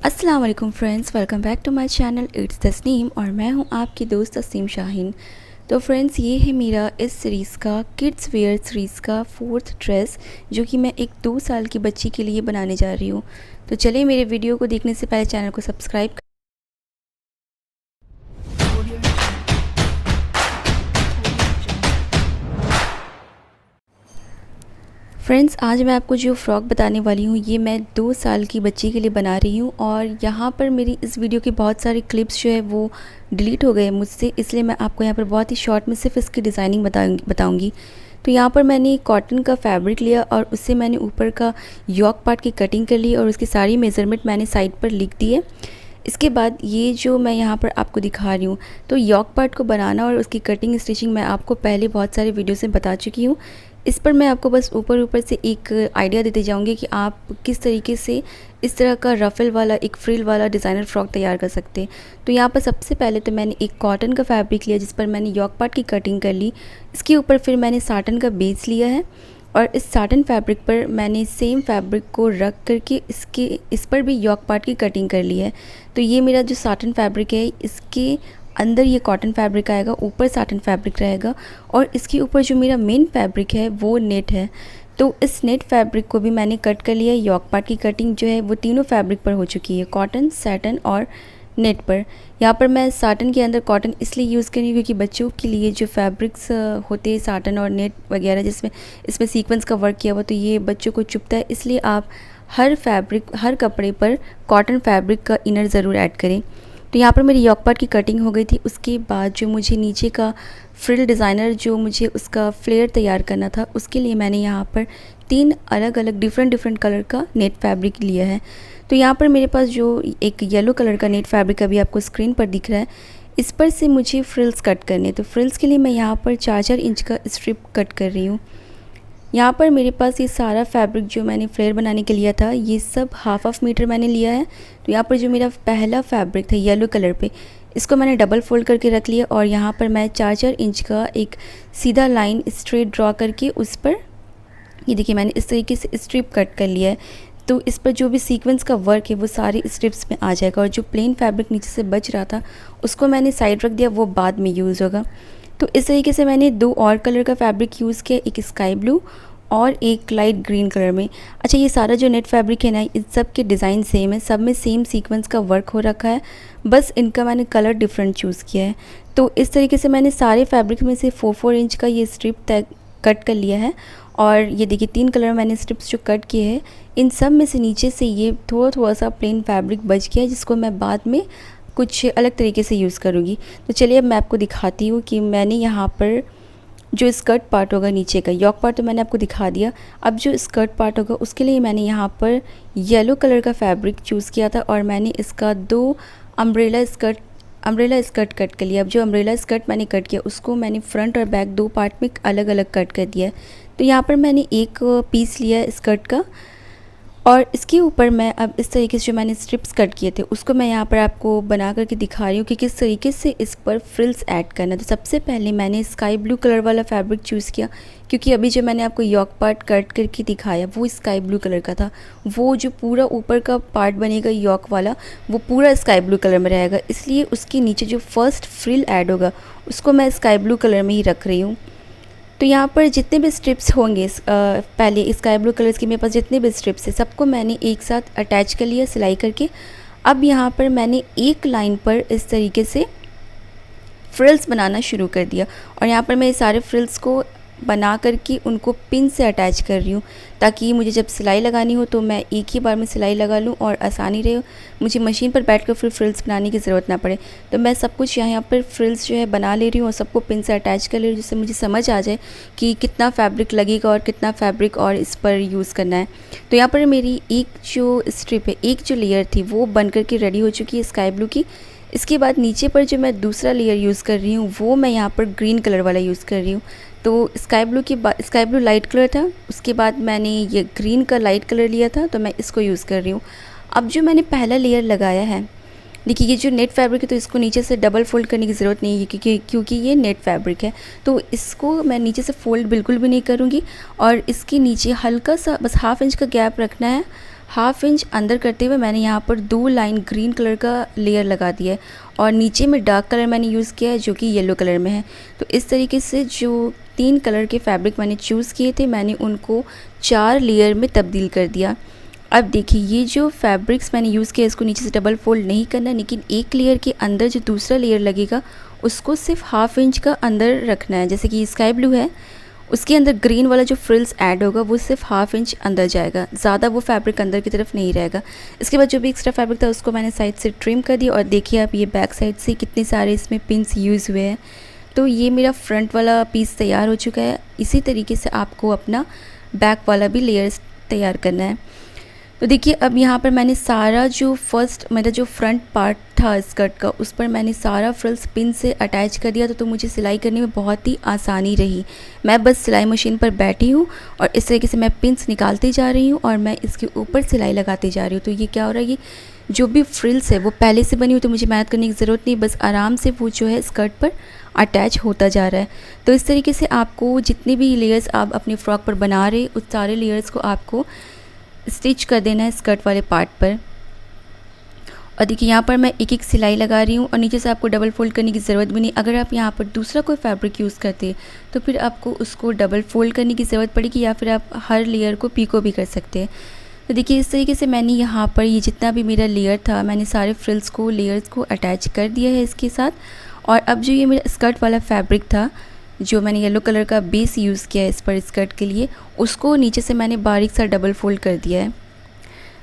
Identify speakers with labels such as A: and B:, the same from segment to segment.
A: अस्सलाम वालेकुम friends, welcome back to my channel it's Tasneem और मैं हूं आपकी दोस्त तस्नीम शाहीन। तो फ्रेंड्स, ये है मेरा इस सीरीज़ का किड्स वेयर सीरीज़ का 4th ड्रेस, जो कि मैं एक 2 साल की बच्ची के लिए बनाने जा रही हूं। तो चलिए, मेरे वीडियो को देखने से पहले चैनल को सब्सक्राइब। फ्रेंड्स, आज मैं आपको जो फ़्रॉक बताने वाली हूँ ये मैं 2 साल की बच्ची के लिए बना रही हूँ। और यहाँ पर मेरी इस वीडियो के बहुत सारे क्लिप्स जो है वो डिलीट हो गए मुझसे, इसलिए मैं आपको यहाँ पर बहुत ही शॉर्ट में सिर्फ इसकी डिज़ाइनिंग बताऊँगी। तो यहाँ पर मैंने कॉटन का फैब्रिक लिया और उससे मैंने ऊपर का यॉक पार्ट की कटिंग कर ली और उसकी सारी मेज़रमेंट मैंने साइड पर लिख दी है। इसके बाद ये जो मैं यहाँ पर आपको दिखा रही हूँ, तो यॉक पार्ट को बनाना और उसकी कटिंग स्टिचिंग मैं आपको पहले बहुत सारे वीडियो से बता चुकी हूँ। इस पर मैं आपको बस ऊपर से एक आइडिया देते जाऊँगी कि आप किस तरीके से इस तरह का रफ़ल वाला एक फ्रिल वाला डिज़ाइनर फ्रॉक तैयार कर सकते हैं। तो यहाँ पर सबसे पहले तो मैंने एक कॉटन का फैब्रिक लिया जिस पर मैंने यॉक पार्ट की कटिंग कर ली। इसके ऊपर फिर मैंने साटन का बेस लिया है और इस साटन फैब्रिक पर मैंने सेम फैब्रिक को रख करके इस पर भी यॉक पार्ट की कटिंग कर ली है। तो ये मेरा जो साटन फैब्रिक है, इसके अंदर ये कॉटन फैब्रिक आएगा, ऊपर साटन फैब्रिक रहेगा और इसके ऊपर जो मेरा मेन फैब्रिक है वो नेट है। तो इस नेट फैब्रिक को भी मैंने कट कर लिया है। यॉक पार्ट की कटिंग जो है वो तीनों फैब्रिक पर हो चुकी है, कॉटन, सैटन और नेट पर। यहाँ पर मैं साटन के अंदर कॉटन इसलिए यूज़ कर रही हूँ क्योंकि बच्चों के लिए जो फैब्रिक्स होते हैं साटन और नेट वगैरह, जिसमें इसमें सीक्वेंस का वर्क किया हुआ, तो ये बच्चों को चुभता है, इसलिए आप हर कपड़े पर कॉटन फैब्रिक का इनर ज़रूर ऐड करें। तो यहाँ पर मेरी यॉक पार्ट की कटिंग हो गई थी। उसके बाद जो मुझे नीचे का फ्रिल डिज़ाइनर जो मुझे उसका फ्लेयर तैयार करना था, उसके लिए मैंने यहाँ पर 3 अलग अलग डिफरेंट कलर का नेट फैब्रिक लिया है। तो यहाँ पर मेरे पास जो एक येलो कलर का नेट फैब्रिक अभी आपको स्क्रीन पर दिख रहा है, इस पर से मुझे फ्रिल्स कट करने। तो फ्रिल्स के लिए मैं यहाँ पर 4-4 इंच का स्ट्रिप कट कर रही हूँ। यहाँ पर मेरे पास ये सारा फैब्रिक जो मैंने फ्लेयर बनाने के लिया था, ये सब हाफ मीटर मैंने लिया है। तो यहाँ पर जो मेरा पहला फैब्रिक था येलो कलर पे, इसको मैंने डबल फोल्ड करके रख लिया और यहाँ पर मैं 4-4 इंच का एक सीधा लाइन स्ट्रेट ड्रॉ करके उस पर ये देखिए मैंने इस तरीके से स्ट्रिप कट कर लिया है। तो इस पर जो भी सीक्वेंस का वर्क है वो सारे स्ट्रिप्स में आ जाएगा और जो प्लेन फैब्रिक नीचे से बच रहा था उसको मैंने साइड रख दिया, वो बाद में यूज़ होगा। तो इस तरीके से मैंने 2 और कलर का फैब्रिक यूज़ किया, एक स्काई ब्लू और एक लाइट ग्रीन कलर में। अच्छा, ये सारा जो नेट फैब्रिक है ना, इन सब के डिज़ाइन सेम है, सब में सेम सीक्वेंस का वर्क हो रखा है, बस इनका मैंने कलर डिफरेंट चूज़ किया है। तो इस तरीके से मैंने सारे फैब्रिक में से 4-4 इंच का ये स्ट्रिप कट कर लिया है। और ये देखिए 3 कलर मैंने स्ट्रिप्स जो कट किए हैं, इन सब में से नीचे से ये थोड़ा सा प्लेन फैब्रिक बच गया है, जिसको मैं बाद में कुछ अलग तरीके से यूज़ करूँगी। तो चलिए अब मैं आपको दिखाती हूँ कि मैंने यहाँ पर जो स्कर्ट पार्ट होगा नीचे का, यॉक पार्ट तो मैंने आपको दिखा दिया। अब जो स्कर्ट पार्ट होगा उसके लिए मैंने यहाँ पर येलो कलर का फैब्रिक चूज़ किया था और मैंने इसका 2 अम्ब्रेला स्कर्ट कट कर लिया। अब जो अम्ब्रेला स्कर्ट मैंने कट किया उसको मैंने फ्रंट और बैक 2 पार्ट में अलग अलग कट कर दिया है। तो यहाँ पर मैंने एक पीस लिया है स्कर्ट का और इसके ऊपर मैं अब इस तरीके से जो मैंने स्ट्रिप्स कट किए थे उसको मैं यहाँ पर आपको बना करके दिखा रही हूँ कि किस तरीके से इस पर फ्रिल्स ऐड करना है। तो सबसे पहले मैंने स्काई ब्लू कलर वाला फैब्रिक चूज़ किया, क्योंकि अभी जो मैंने आपको यॉक पार्ट कट करके दिखाया वो स्काई ब्लू कलर का था। वो जो पूरा ऊपर का पार्ट बनेगा यॉक वाला, वो पूरा स्काई ब्लू कलर में रहेगा, इसलिए उसके नीचे जो फर्स्ट फ्रिल ऐड होगा उसको मैं स्काई ब्लू कलर में ही रख रही हूँ। तो यहाँ पर जितने भी स्ट्रिप्स होंगे, पहले स्काई ब्लू कलर्स के मेरे पास जितने भी स्ट्रिप्स है सबको मैंने एक साथ अटैच कर लिया सिलाई करके। अब यहाँ पर मैंने एक लाइन पर इस तरीके से फ्रिल्स बनाना शुरू कर दिया और यहाँ पर मैं सारे फ्रिल्स को बना करके उनको पिन से अटैच कर रही हूँ, ताकि मुझे जब सिलाई लगानी हो तो मैं एक ही बार में सिलाई लगा लूँ और आसानी रहे, मुझे मशीन पर बैठकर फिर फ्रिल्स बनाने की ज़रूरत ना पड़े। तो मैं सब कुछ यहाँ पर फ्रिल्स जो है बना ले रही हूँ और सबको पिन से अटैच कर ले रही हूँ, जिससे मुझे समझ आ जाए कि कितना फैब्रिक लगेगा और कितना फैब्रिक और इस पर यूज़ करना है। तो यहाँ पर मेरी एक जो स्ट्रिप है, एक जो लेयर थी वो बन करके रेडी हो चुकी है स्काई ब्लू की। इसके बाद नीचे पर जो मैं दूसरा लेयर यूज़ कर रही हूँ वो मैं यहाँ पर ग्रीन कलर वाला यूज़ कर रही हूँ। तो स्काई ब्लू लाइट कलर था, उसके बाद मैंने ये ग्रीन का लाइट कलर लिया था, तो मैं इसको यूज़ कर रही हूँ। अब जो मैंने पहला लेयर लगाया है, देखिए ये जो नेट फैब्रिक है तो इसको नीचे से डबल फोल्ड करने की ज़रूरत नहीं है, क्योंकि ये नेट फैब्रिक है। तो इसको मैं नीचे से फोल्ड बिल्कुल भी नहीं करूँगी और इसके नीचे हल्का सा बस 1/2 इंच का गैप रखना है। हाफ इंच अंदर करते हुए मैंने यहाँ पर 2 लाइन ग्रीन कलर का लेयर लगा दिया है और नीचे में डार्क कलर मैंने यूज़ किया है जो कि येलो कलर में है। तो इस तरीके से जो 3 कलर के फैब्रिक मैंने चूज़ किए थे मैंने उनको 4 लेयर में तब्दील कर दिया। अब देखिए ये जो फैब्रिक्स मैंने यूज़ किया इसको नीचे से डबल फोल्ड नहीं करना, लेकिन एक लेयर के अंदर जो दूसरा लेयर लगेगा उसको सिर्फ हाफ इंच का अंदर रखना है। जैसे कि स्काई ब्लू है, उसके अंदर ग्रीन वाला जो फ्रिल्स ऐड होगा वो सिर्फ हाफ इंच अंदर जाएगा, ज़्यादा वो फैब्रिक अंदर की तरफ नहीं रहेगा। इसके बाद जो भी एक्स्ट्रा फैब्रिक था उसको मैंने साइड से ट्रिम कर दिया और देखिए आप ये बैक साइड से कितने सारे इसमें पिंस यूज़ हुए हैं। तो ये मेरा फ्रंट वाला पीस तैयार हो चुका है। इसी तरीके से आपको अपना बैक वाला भी लेयर्स तैयार करना है। तो देखिए अब यहाँ पर मैंने सारा जो मेरा जो फ्रंट पार्ट था स्कर्ट का उस पर मैंने सारा फ्रिल्स पिन से अटैच कर दिया। तो मुझे सिलाई करने में बहुत ही आसानी रही। मैं बस सिलाई मशीन पर बैठी हूँ और इस तरीके से मैं पिन्स निकालती जा रही हूँ और मैं इसके ऊपर सिलाई लगाती जा रही हूँ। तो ये क्या हो रहा है, ये जो भी फ्रिल्स है वो पहले से बनी हुई, तो मुझे मेहनत करने की ज़रूरत नहीं, बस आराम से वो जो है स्कर्ट पर अटैच होता जा रहा है। तो इस तरीके से आपको जितने भी लेयर्स आप अपनी फ़्रॉक पर बना रहे उस सारे लेयर्स को आपको स्टिच कर देना है स्कर्ट वाले पार्ट पर। और देखिए यहाँ पर मैं एक एक सिलाई लगा रही हूँ और नीचे से आपको डबल फोल्ड करने की ज़रूरत भी नहीं। अगर आप यहाँ पर दूसरा कोई फैब्रिक यूज़ करते हैं तो फिर आपको उसको डबल फोल्ड करने की ज़रूरत पड़ेगी या फिर आप हर लेयर को पीको भी कर सकते हैं। तो देखिए इस तरीके से मैंने यहाँ पर ये जितना भी मेरा लेयर था मैंने सारे फ्रिल्स को लेयर्स को अटैच कर दिया है इसके साथ। और अब जो ये मेरा स्कर्ट वाला फैब्रिक था जो मैंने येलो कलर का बेस यूज़ किया है इस पर स्कर्ट के लिए, उसको नीचे से मैंने बारीक सा डबल फोल्ड कर दिया है।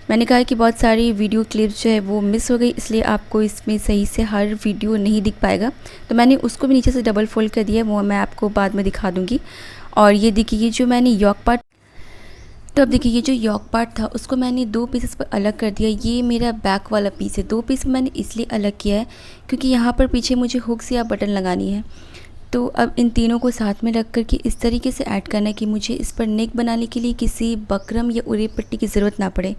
A: मैंने कहा कि बहुत सारी वीडियो क्लिप्स जो है वो मिस हो गई, इसलिए आपको इसमें सही से हर वीडियो नहीं दिख पाएगा। तो मैंने उसको भी नीचे से डबल फोल्ड कर दिया है, वो मैं आपको बाद में दिखा दूँगी। और ये देखिए ये जो मैंने यॉक पार्ट, तो अब देखिए ये जो यॉक पार्ट था उसको मैंने 2 पीसेस पर अलग कर दिया। ये मेरा बैक वाला पीस है। 2 पीस मैंने इसलिए अलग किया है क्योंकि यहाँ पर पीछे मुझे हुक्स या बटन लगानी है। तो अब इन तीनों को साथ में रख कर के इस तरीके से ऐड करना है कि मुझे इस पर नेक बनाने के लिए किसी बकरम या उरे पट्टी की ज़रूरत ना पड़े।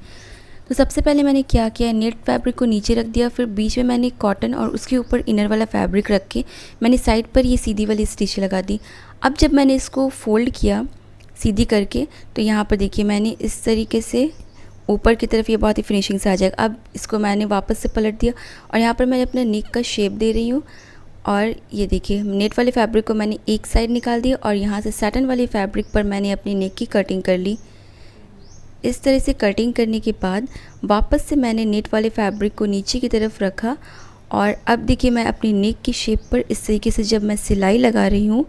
A: तो सबसे पहले मैंने क्या किया, नेट फैब्रिक को नीचे रख दिया, फिर बीच में मैंने कॉटन और उसके ऊपर इनर वाला फैब्रिक रख के मैंने साइड पर ये सीधी वाली स्टिच लगा दी। अब जब मैंने इसको फोल्ड किया सीधी करके तो यहाँ पर देखिए मैंने इस तरीके से ऊपर की तरफ ये बहुत ही फिनिशिंग से आ जाएगा। अब इसको मैंने वापस से पलट दिया और यहाँ पर मैं अपने नेक का शेप दे रही हूँ। और ये देखिए नेट वाले फैब्रिक को मैंने एक साइड निकाल दिया और यहाँ से सैटन वाले फैब्रिक पर मैंने अपनी नेक की कटिंग कर ली। इस तरह से कटिंग करने के बाद वापस से मैंने नेट वाले फैब्रिक को नीचे की तरफ रखा और अब देखिए मैं अपनी नेक की शेप पर इस तरीके से जब मैं सिलाई लगा रही हूँ,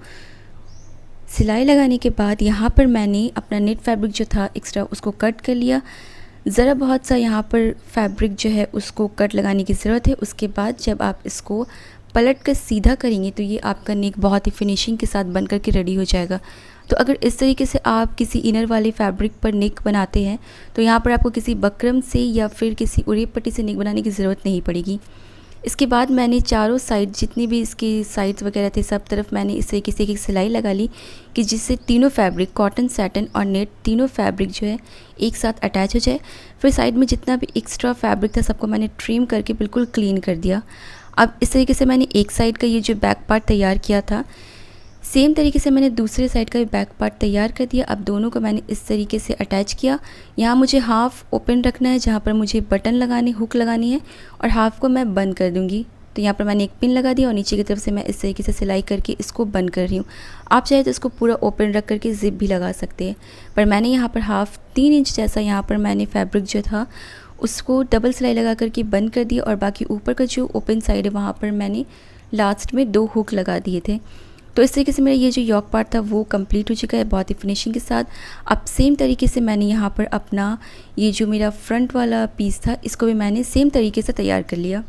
A: सिलाई लगाने के बाद यहाँ पर मैंने अपना नेट फैब्रिक जो था एक्स्ट्रा उसको कट कर लिया। ज़रा बहुत सा यहाँ पर फैब्रिक जो है उसको कट लगाने की ज़रूरत है। उसके बाद जब आप इसको पलट कर सीधा करेंगे तो ये आपका नेक बहुत ही फिनिशिंग के साथ बन कर के रेडी हो जाएगा। तो अगर इस तरीके से आप किसी इनर वाले फैब्रिक पर नेक बनाते हैं तो यहाँ पर आपको किसी बकरम से या फिर किसी उरे पट्टी से नेक बनाने की ज़रूरत नहीं पड़ेगी। इसके बाद मैंने चारों साइड जितनी भी इसकी साइड्स वगैरह थे सब तरफ मैंने इस तरीके से एक सिलाई लगा ली कि जिससे तीनों फैब्रिक कॉटन, सैटन और नेट तीनों फैब्रिक जो है एक साथ अटैच हो जाए। फिर साइड में जितना भी एक्स्ट्रा फैब्रिक था सबको मैंने ट्रिम करके बिल्कुल क्लीन कर दिया। अब इस तरीके से मैंने एक साइड का ये जो बैक पार्ट तैयार किया था सेम तरीके से मैंने दूसरे साइड का भी बैक पार्ट तैयार कर दिया। अब दोनों को मैंने इस तरीके से अटैच किया। यहाँ मुझे हाफ़ ओपन रखना है जहाँ पर मुझे बटन लगाने, हुक लगानी है और हाफ़ को मैं बंद कर दूँगी। तो यहाँ पर मैंने एक पिन लगा दिया और नीचे की तरफ से मैं इस तरीके से सिलाई करके इसको बंद कर रही हूँ। आप चाहे तो इसको पूरा ओपन रख करके ज़िप भी लगा सकते हैं, पर मैंने यहाँ पर हाफ़ 3 इंच जैसा यहाँ पर मैंने फैब्रिक जो था उसको डबल सिलाई लगा करके बंद कर दिया और बाकी ऊपर का जो ओपन साइड है वहाँ पर मैंने लास्ट में 2 हुक लगा दिए थे। तो इस तरीके से मेरा ये जो यॉक पार्ट था वो कंप्लीट हो चुका है बहुत ही फिनिशिंग के साथ। अब सेम तरीके से मैंने यहाँ पर अपना ये जो मेरा फ्रंट वाला पीस था इसको भी मैंने सेम तरीके से तैयार कर लिया।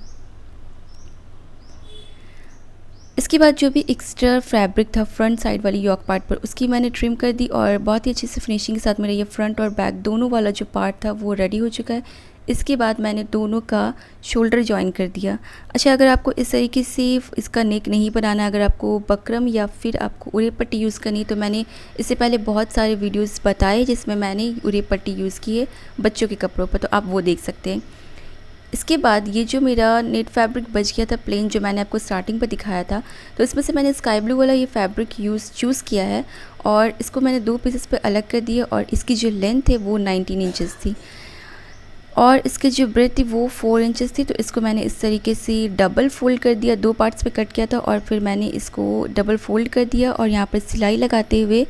A: इसके बाद जो भी एक्स्ट्रा फैब्रिक था फ्रंट साइड वाली यॉक पार्ट पर उसकी मैंने ट्रिम कर दी और बहुत ही अच्छे से फिनिशिंग के साथ मेरा ये फ्रंट और बैक दोनों वाला जो पार्ट था वो रेडी हो चुका है। इसके बाद मैंने दोनों का शोल्डर जॉइन कर दिया। अच्छा, अगर आपको इस तरीके से इसका नेक नहीं बनाना, अगर आपको बकरम या फिर आपको उरे पट्टी यूज़ करनी, तो मैंने इससे पहले बहुत सारे वीडियोस बताए जिसमें मैंने उरे पट्टी यूज़ की है बच्चों के कपड़ों पर, तो आप वो देख सकते हैं। इसके बाद ये जो मेरा नेट फैब्रिक बच गया था प्लेन जो मैंने आपको स्टार्टिंग पर दिखाया था, तो इसमें से मैंने स्काई ब्लू वाला ये फैब्रिक चूज़ किया है और इसको मैंने 2 पीसेस पे अलग कर दिया और इसकी जो लेंथ है वो 19 इंचेस थी। और इसकी जो ब्रेथ थी वो 4 इंचेस थी। तो इसको मैंने इस तरीके से डबल फ़ोल्ड कर दिया, 2 पार्ट्स पे कट किया था और फिर मैंने इसको डबल फ़ोल्ड कर दिया और यहाँ पर सिलाई लगाते हुए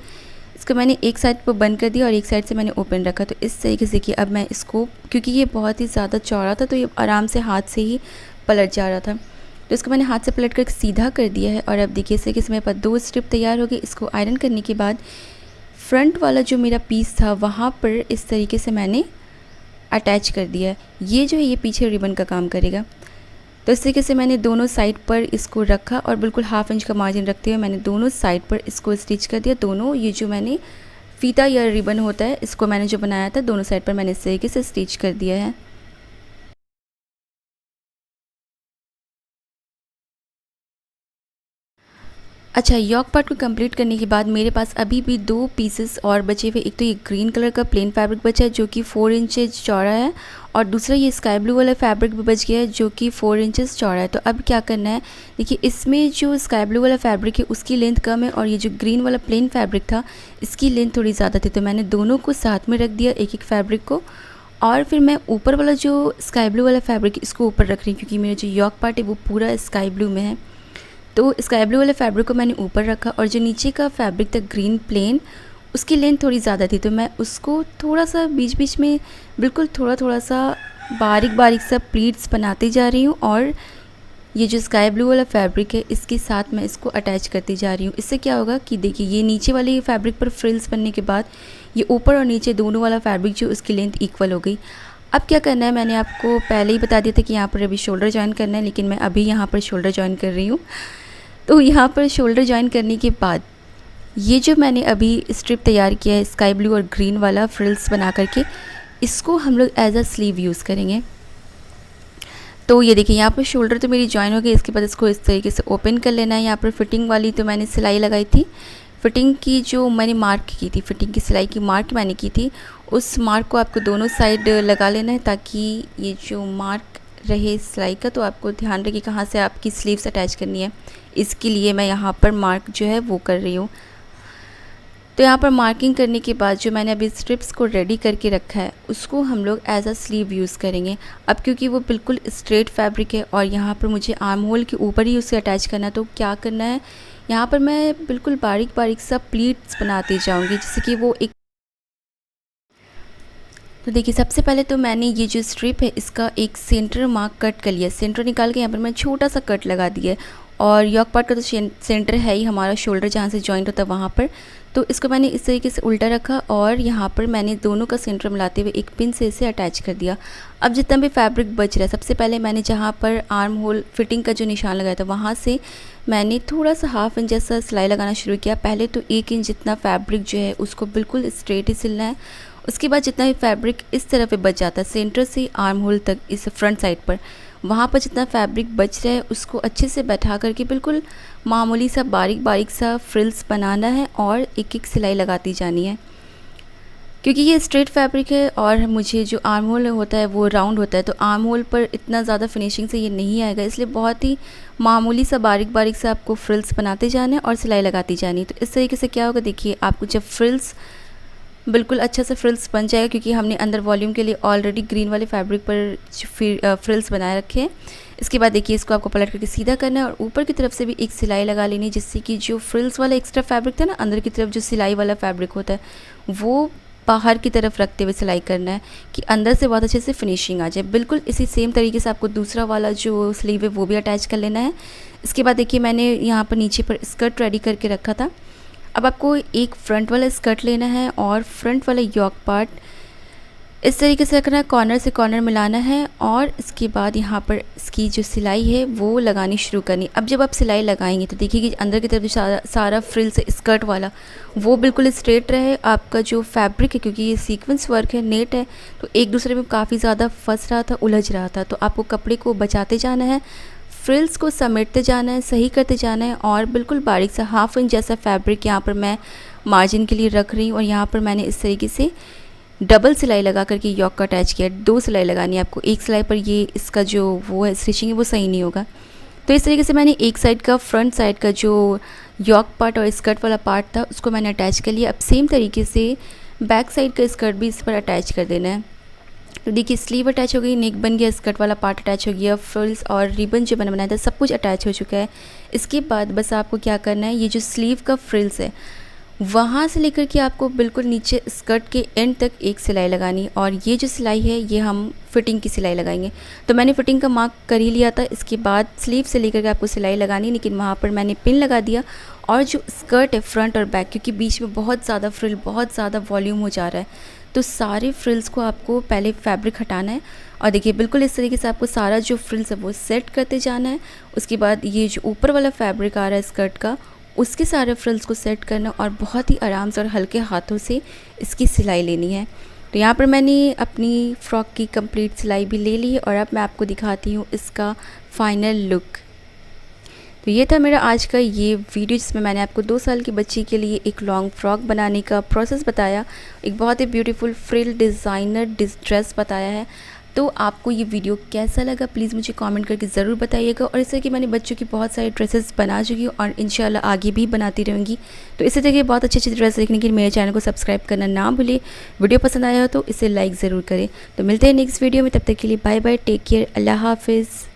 A: इसको मैंने एक साइड पर बंद कर दिया और एक साइड से मैंने ओपन रखा। तो इस तरीके से कि अब मैं इसको, क्योंकि ये बहुत ही ज़्यादा चौड़ा था तो ये आराम से हाथ से ही पलट जा रहा था, तो इसको मैंने हाथ से पलट कर सीधा कर दिया है। और अब देखिए इस तरीके से मेरे पास 2 स्ट्रिप तैयार हो गई। इसको आयरन करने के बाद फ्रंट वाला जो मेरा पीस था वहाँ पर इस तरीके से मैंने अटैच कर दिया है। ये जो है ये पीछे रिबन का काम करेगा। तो इस तरीके से मैंने दोनों साइड पर इसको रखा और बिल्कुल ½ इंच का मार्जिन रखते हुए मैंने दोनों साइड पर इसको स्टिच कर दिया। दोनों ये जो मैंने फीता या रिबन होता है इसको मैंने जो बनाया था दोनों साइड पर मैंने इस तरीके से स्टिच कर दिया है। अच्छा, यॉक पार्ट को कंप्लीट करने के बाद मेरे पास अभी भी 2 पीसेस और बचे हुए। एक तो ये ग्रीन कलर का प्लेन फैब्रिक बचा है जो कि 4 इंचेस चौड़ा है और दूसरा ये स्काई ब्लू वाला फैब्रिक भी बच गया है जो कि 4 इंचेस चौड़ा है। तो अब क्या करना है, देखिए इसमें जो स्काई ब्लू वाला फैब्रिक है उसकी लेंथ कम है और ये जो ग्रीन वाला प्लेन फैब्रिक था इसकी लेंथ थोड़ी ज़्यादा थी। तो मैंने दोनों को साथ में रख दिया, एक एक फैब्रिक को, और फिर मैं ऊपर वाला जो स्काई ब्लू वाला फैब्रिक इसको ऊपर रख रही हूँ क्योंकि मेरा जो यॉक पार्ट है वो पूरा स्काई ब्लू में है। तो स्काई ब्लू वाले फैब्रिक को मैंने ऊपर रखा और जो नीचे का फैब्रिक था ग्रीन प्लेन उसकी लेंथ थोड़ी ज़्यादा थी तो मैं उसको थोड़ा सा बीच बीच में बिल्कुल थोड़ा सा बारीक बारीक सा प्लीट्स बनाती जा रही हूँ और ये जो स्काई ब्लू वाला फैब्रिक है इसके साथ मैं इसको अटैच करती जा रही हूँ। इससे क्या होगा कि देखिए ये नीचे वाले फैब्रिक पर फ्रिल्स बनने के बाद ये ऊपर और नीचे दोनों वाला फैब्रिक जो उसकी लेंथ इक्वल हो गई। अब क्या करना है, मैंने आपको पहले ही बता दिया था कि यहाँ पर अभी शोल्डर जॉइन करना है, लेकिन मैं अभी यहाँ पर शोल्डर जॉइन कर रही हूँ। तो यहाँ पर शोल्डर जॉइन करने के बाद ये जो मैंने अभी स्ट्रिप तैयार किया है स्काई ब्लू और ग्रीन वाला फ्रिल्स बना करके, इसको हम लोग एज अ स्लीव यूज़ करेंगे। तो ये देखिए यहाँ पर शोल्डर तो मेरी जॉइन हो गई। इसके बाद इसको इस तरीके से ओपन कर लेना है। यहाँ पर फिटिंग वाली तो मैंने सिलाई लगाई थी, फिटिंग की जो मैंने मार्क की थी, फिटिंग की सिलाई की मार्क मैंने की थी, उस मार्क को आपको दोनों साइड लगा लेना है ताकि ये जो मार्क रहे सिलाई का। तो आपको ध्यान रखिए कहाँ से आपकी स्लीव्स अटैच करनी है, इसके लिए मैं यहाँ पर मार्क जो है वो कर रही हूँ। तो यहाँ पर मार्किंग करने के बाद जो मैंने अभी स्ट्रिप्स को रेडी करके रखा है उसको हम लोग एज अ स्लीव यूज़ करेंगे। अब क्योंकि वो बिल्कुल स्ट्रेट फैब्रिक है और यहाँ पर मुझे आर्म होल के ऊपर ही उसे अटैच करना है, तो क्या करना है, यहाँ पर मैं बिल्कुल बारीक बारीक सा प्लीट्स बनाती जाऊँगी जिससे कि वो एक, तो देखिए सबसे पहले तो मैंने ये जो स्ट्रिप है इसका एक सेंटर मार्क कट कर लिया। सेंटर निकाल के यहाँ पर मैं छोटा सा कट लगा दिया और यॉक पार्ट का तो सेंटर है ही हमारा शोल्डर जहाँ से जॉइंट होता है वहाँ पर। तो इसको मैंने इस तरीके से उल्टा रखा और यहाँ पर मैंने दोनों का सेंटर मिलाते हुए एक पिन से इसे अटैच कर दिया। अब जितना भी फैब्रिक बच रहा है, सबसे पहले मैंने जहाँ पर आर्म होल फिटिंग का जो निशान लगाया था वहाँ से मैंने थोड़ा सा ½ इंच जैसा सिलाई लगाना शुरू किया। पहले तो 1 इंच जितना फैब्रिक जो है उसको बिल्कुल स्ट्रेट ही सिलना है। उसके बाद जितना भी फैब्रिक इस तरफ पे बच जाता है सेंटर से आर्म होल तक, इस फ्रंट साइड पर, वहाँ पर जितना फैब्रिक बच रहा है उसको अच्छे से बैठा करके बिल्कुल मामूली सा बारीक बारीक सा फ्रिल्स बनाना है और एक एक सिलाई लगाती जानी है। क्योंकि ये स्ट्रेट फैब्रिक है और मुझे जो आर्म होल होता है वो राउंड होता है, तो आर्म होल पर इतना ज़्यादा फिनिशिंग से ये नहीं आएगा, इसलिए बहुत ही मामूली सा बारीक बारीक सा आपको फ्रिल्स बनाते जाना है और सिलाई लगाती जानी है। तो इस तरीके से क्या होगा, देखिए आपको जब फ्रिल्स बिल्कुल अच्छा से फ्रिल्स बन जाएगा, क्योंकि हमने अंदर वॉल्यूम के लिए ऑलरेडी ग्रीन वाले फैब्रिक पर फ्रिल्स बनाए रखे हैं। इसके बाद देखिए इसको आपको पलट करके सीधा करना है और ऊपर की तरफ से भी एक सिलाई लगा लेनी है, जिससे कि जो फ्रिल्स वाला एक्स्ट्रा फैब्रिक था ना, अंदर की तरफ जो सिलाई वाला फैब्रिक होता है वो बाहर की तरफ रखते हुए सिलाई करना है कि अंदर से बहुत अच्छे से फिनिशिंग आ जाए। बिल्कुल इसी सेम तरीके से आपको दूसरा वाला जो स्लीव है वो भी अटैच कर लेना है। इसके बाद देखिए मैंने यहाँ पर नीचे पर स्कर्ट रेडी करके रखा था। अब आपको एक फ्रंट वाला स्कर्ट लेना है और फ्रंट वाला यॉक पार्ट इस तरीके से रखना है, कॉर्नर से कॉर्नर मिलाना है और इसके बाद यहाँ पर इसकी जो सिलाई है वो लगानी शुरू करनी। अब जब आप सिलाई लगाएंगे तो देखिए कि अंदर की तरफ जो सारा फ्रिल्स है स्कर्ट वाला वो बिल्कुल स्ट्रेट रहे। आपका जो फैब्रिक है, क्योंकि ये सीक्वेंस वर्क है, नेट है, तो एक दूसरे में काफ़ी ज़्यादा फंस रहा था, उलझ रहा था, तो आपको कपड़े को बचाते जाना है, फ्रिल्स को समेटते जाना है, सही करते जाना है और बिल्कुल बारीक सा ½ इंच जैसा फैब्रिक यहाँ पर मैं मार्जिन के लिए रख रही हूँ। और यहाँ पर मैंने इस तरीके से डबल सिलाई लगा करके यॉक का अटैच किया। 2 सिलाई लगानी है आपको, एक सिलाई पर ये इसका जो वो है स्टिचिंग है वो सही नहीं होगा। तो इस तरीके से मैंने एक साइड का फ्रंट साइड का जो यॉक पार्ट और स्कर्ट वाला पार्ट था उसको मैंने अटैच कर लिया। अब सेम तरीके से बैक साइड का स्कर्ट भी इस पर अटैच कर देना है। तो देखिए स्लीव अटैच हो गई, नेक बन गया, स्कर्ट वाला पार्ट अटैच हो गया, फ्रिल्स और रिबन जो बनाया था सब कुछ अटैच हो चुका है। इसके बाद बस आपको क्या करना है, ये जो स्लीव का फ्रिल्स है वहाँ से लेकर के आपको बिल्कुल नीचे स्कर्ट के एंड तक एक सिलाई लगानी, और ये जो सिलाई है ये हम फिटिंग की सिलाई लगाएंगे। तो मैंने फिटिंग का मार्क कर ही लिया था। इसके बाद स्लीव से लेकर के आपको सिलाई लगानी, लेकिन वहाँ पर मैंने पिन लगा दिया। और जो स्कर्ट है फ्रंट और बैक, क्योंकि बीच में बहुत ज़्यादा फ्रिल, बहुत ज़्यादा वॉल्यूम हो जा रहा है, तो सारे फ्रिल्स को आपको पहले फैब्रिक हटाना है। और देखिए बिल्कुल इस तरीके से आपको सारा जो फ्रिल्स है वो सेट करते जाना है। उसके बाद ये जो ऊपर वाला फैब्रिक आ रहा है स्कर्ट का, उसके सारे फ्रिल्स को सेट करना और बहुत ही आराम से और हल्के हाथों से इसकी सिलाई लेनी है। तो यहाँ पर मैंने अपनी फ़्रॉक की कंप्लीट सिलाई भी ले ली है और अब मैं आपको दिखाती हूँ इसका फाइनल लुक। तो ये था मेरा आज का ये वीडियो, जिसमें मैंने आपको 2 साल की बच्ची के लिए एक लॉन्ग फ्रॉक बनाने का प्रोसेस बताया, एक बहुत ही ब्यूटीफुल फ्रिल डिज़ाइनर ड्रेस बताया है। तो आपको ये वीडियो कैसा लगा प्लीज़ मुझे कमेंट करके ज़रूर बताइएगा। और इस तरह की मैंने बच्चों की बहुत सारी ड्रेसेस बना चुकी हूँ और इंशाल्लाह आगे भी बनाती रहूँगी। तो इसी तरह के बहुत अच्छे अच्छे ड्रेस देखने के लिए मेरे चैनल को सब्सक्राइब करना ना भूलें। वीडियो पसंद आया हो तो इसे लाइक ज़रूर करें। तो मिलते हैं नेक्स्ट वीडियो में, तब तक के लिए बाय बाय, टेक केयर, अल्लाह हाफिज़।